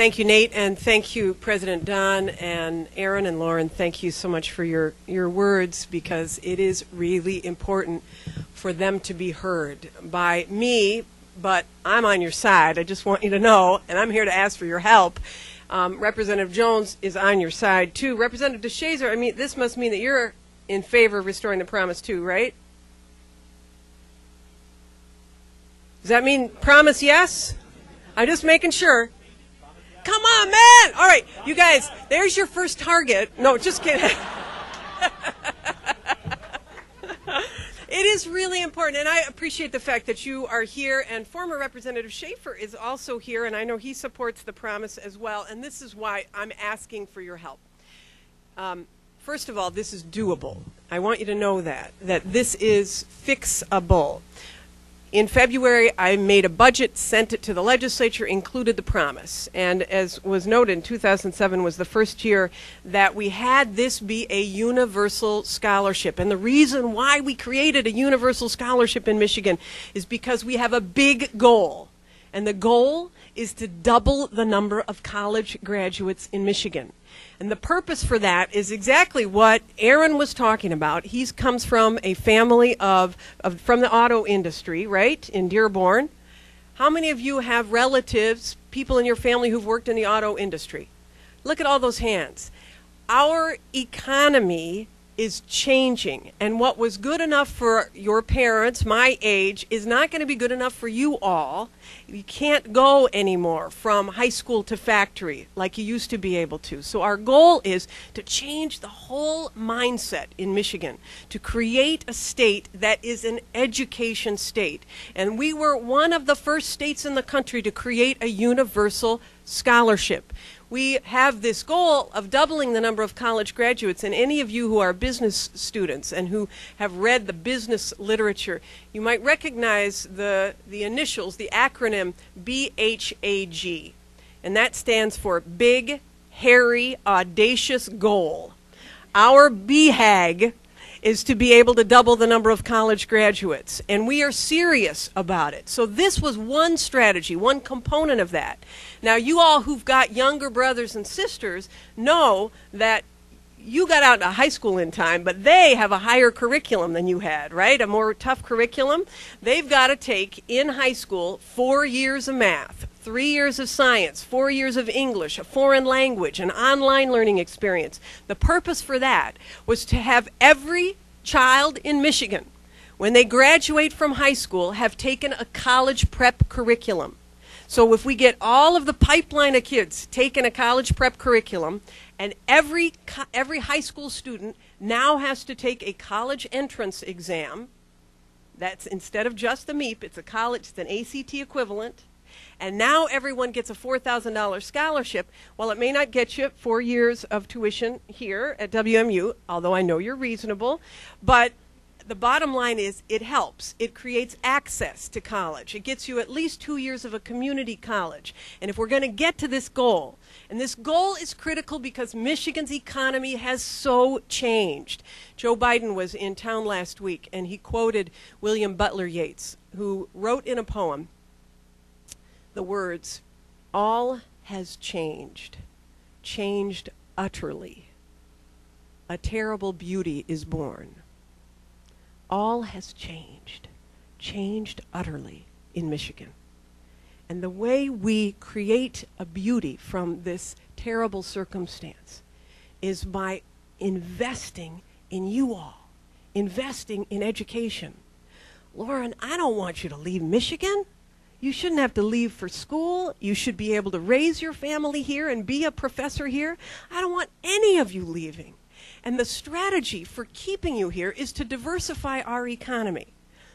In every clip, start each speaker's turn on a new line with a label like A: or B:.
A: Thank you, Nate, and thank you, President Don and Aaron and Lauren. Thank you so much for your words, because it is really important for them to be heard by me, but I'm on your side. I just want you to know, and I'm here to ask for your help. Representative Jones is on your side, too. Representative DeShazer, I mean, this must mean that you're in favor of restoring the promise, too, right? Does that mean promise yes? I'm just making sure. Come on, man! All right, you guys, there's your first target. No, just kidding. It is really important, and I appreciate the fact that you are here, and former Representative Schaefer is also here, and I know he supports the promise as well, and this is why I'm asking for your help. First of all, this is doable. I want you to know that this is fixable. In February, I made a budget, sent it to the legislature, included the promise. And as was noted, 2007 was the first year that we had this be a universal scholarship. And the reason why we created a universal scholarship in Michigan is because we have a big goal. And the goal is to double the number of college graduates in Michigan. And the purpose for that is exactly what Aaron was talking about. He comes from a family from the auto industry, right, in Dearborn. How many of you have relatives, people in your family who've worked in the auto industry? Look at all those hands. Our economy is changing, and what was good enough for your parents, my age, is not going to be good enough for you all. You can't go anymore from high school to factory like you used to be able to. So our goal is to change the whole mindset in Michigan, to create a state that is an education state. And we were one of the first states in the country to create a universal scholarship. We have this goal of doubling the number of college graduates, and any of you who are business students and who have read the business literature, you might recognize the initials, the acronym BHAG, and that stands for Big, Hairy, Audacious Goal. Our BHAG is to be able to double the number of college graduates, and we are serious about it. So this was one strategy, one component of that. Now, you all who've got younger brothers and sisters know that you got out of high school in time, but they have a higher curriculum than you had, right? A more tough curriculum. They've got to take in high school 4 years of math, 3 years of science, 4 years of English, a foreign language, an online learning experience. The purpose for that was to have every child in Michigan, when they graduate from high school, have taken a college prep curriculum. So if we get all of the pipeline of kids taking a college prep curriculum, and every high school student now has to take a college entrance exam, that's instead of just the MEP, it's an ACT equivalent, and now everyone gets a $4,000 scholarship. While it may not get you 4 years of tuition here at WMU, although I know you're reasonable, but the bottom line is it helps. It creates access to college. It gets you at least 2 years of a community college. And if we're going to get to this goal, and this goal is critical because Michigan's economy has so changed. Joe Biden was in town last week, and he quoted William Butler Yeats, who wrote in a poem the words, "All has changed, changed utterly. A terrible beauty is born." All has changed, changed utterly in Michigan. And the way we create a beauty from this terrible circumstance is by investing in you all, investing in education. Lauren, I don't want you to leave Michigan. You shouldn't have to leave for school. You should be able to raise your family here and be a professor here. I don't want any of you leaving. And the strategy for keeping you here is to diversify our economy.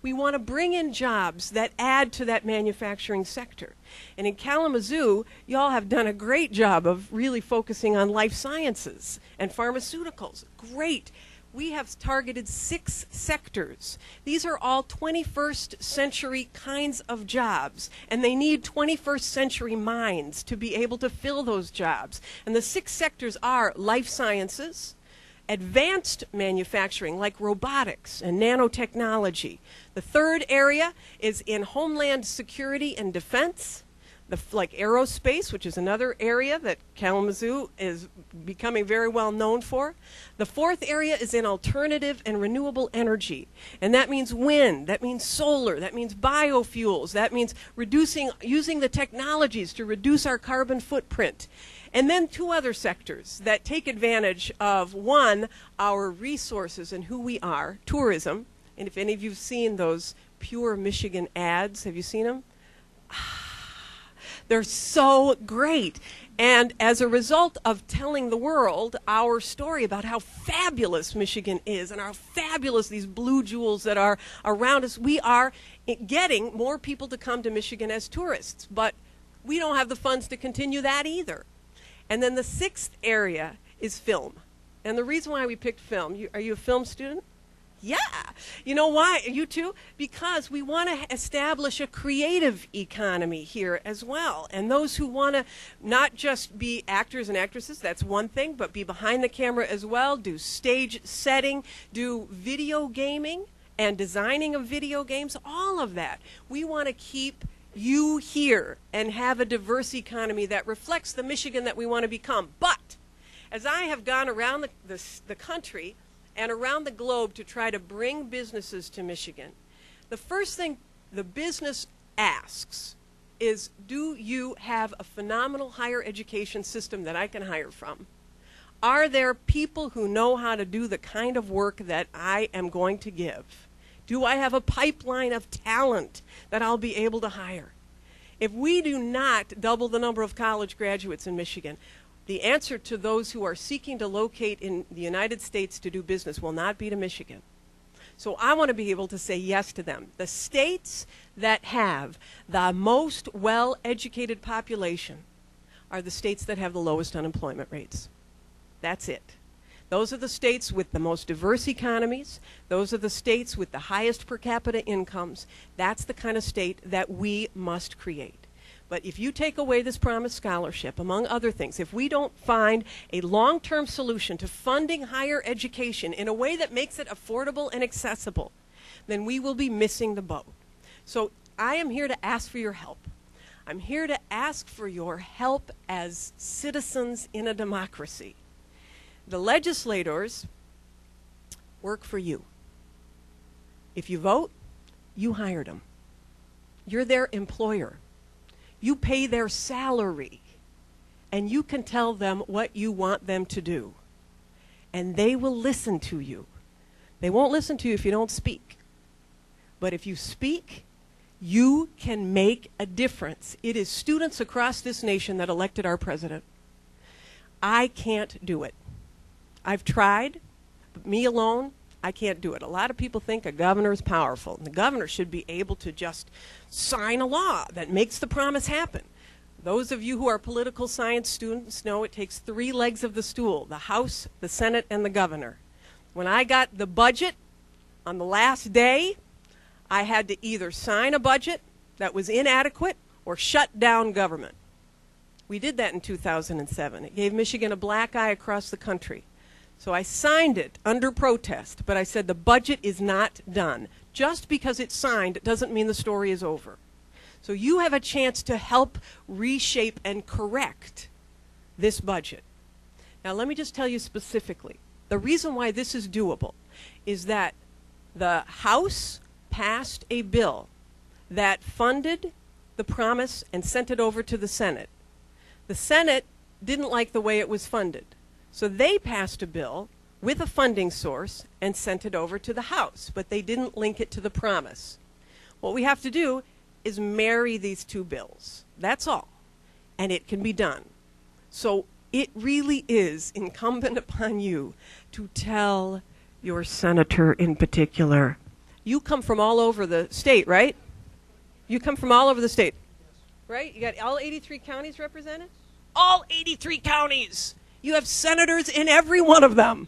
A: We want to bring in jobs that add to that manufacturing sector. And in Kalamazoo, y'all have done a great job of really focusing on life sciences and pharmaceuticals. Great. We have targeted 6 sectors. These are all 21st century kinds of jobs, and they need 21st century minds to be able to fill those jobs. And the 6 sectors are life sciences, advanced manufacturing like robotics and nanotechnology. The third area is in homeland security and defense. like aerospace, which is another area that Kalamazoo is becoming very well known for. The fourth area is in alternative and renewable energy. And that means wind, that means solar, that means biofuels, that means using the technologies to reduce our carbon footprint. And then two other sectors that take advantage of, one, our resources and who we are, tourism. And if any of you have seen those Pure Michigan ads, have you seen them? They're so great. And as a result of telling the world our story about how fabulous Michigan is and how fabulous these blue jewels that are around us, we are getting more people to come to Michigan as tourists. But we don't have the funds to continue that either. And then the sixth area is film. And the reason why we picked film, are you a film student? Yeah. You know why? You too? Because we want to establish a creative economy here as well. And those who want to not just be actors and actresses, that's one thing, but be behind the camera as well, do stage setting, do video gaming and designing of video games, all of that. We want to keep you here and have a diverse economy that reflects the Michigan that we want to become. But as I have gone around the country and around the globe to try to bring businesses to Michigan, the first thing the business asks is, do you have a phenomenal higher education system that I can hire from? Are there people who know how to do the kind of work that I am going to give? Do I have a pipeline of talent that I'll be able to hire? If we do not double the number of college graduates in Michigan, the answer to those who are seeking to locate in the United States to do business will not be to Michigan. So I want to be able to say yes to them. The states that have the most well-educated population are the states that have the lowest unemployment rates. That's it. Those are the states with the most diverse economies. Those are the states with the highest per capita incomes. That's the kind of state that we must create. But if you take away this promised scholarship, among other things, if we don't find a long-term solution to funding higher education in a way that makes it affordable and accessible, then we will be missing the boat. So I am here to ask for your help. I'm here to ask for your help as citizens in a democracy. The legislators work for you. If you vote, you hired them. You're their employer. You pay their salary, and you can tell them what you want them to do. And they will listen to you. They won't listen to you if you don't speak. But if you speak, you can make a difference. It is students across this nation that elected our president. I can't do it. I've tried, but me alone, I can't do it. A lot of people think a governor is powerful. And the governor should be able to just sign a law that makes the promise happen. Those of you who are political science students know it takes three legs of the stool: the House, the Senate, and the governor. When I got the budget on the last day, I had to either sign a budget that was inadequate or shut down government. We did that in 2007. It gave Michigan a black eye across the country. So I signed it under protest, but I said the budget is not done. Just because it's signed doesn't mean the story is over. So you have a chance to help reshape and correct this budget. Now let me just tell you specifically, the reason why this is doable is that the House passed a bill that funded the promise and sent it over to the Senate. The Senate didn't like the way it was funded. So they passed a bill with a funding source and sent it over to the House, but they didn't link it to the promise. What we have to do is marry these two bills. That's all. And it can be done. So it really is incumbent upon you to tell your senator in particular. You come from all over the state, right? You come from all over the state, right? You got all 83 counties represented? All 83 counties! You have senators in every one of them.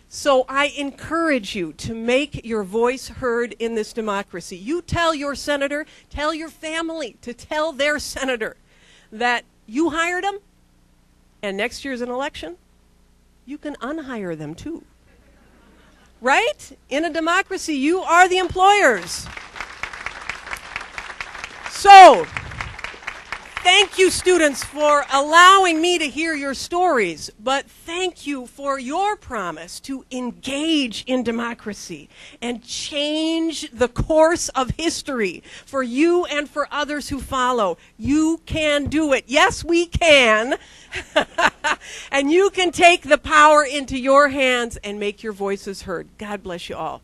A: So I encourage you to make your voice heard in this democracy. You tell your senator, tell your family to tell their senator that you hired them, and next year's an election, you can unhire them too. Right? In a democracy, you are the employers. So, Thank you, students, for allowing me to hear your stories, but thank you for your promise to engage in democracy and change the course of history for you and for others who follow. You can do it. Yes, we can. And you can take the power into your hands and make your voices heard. God bless you all.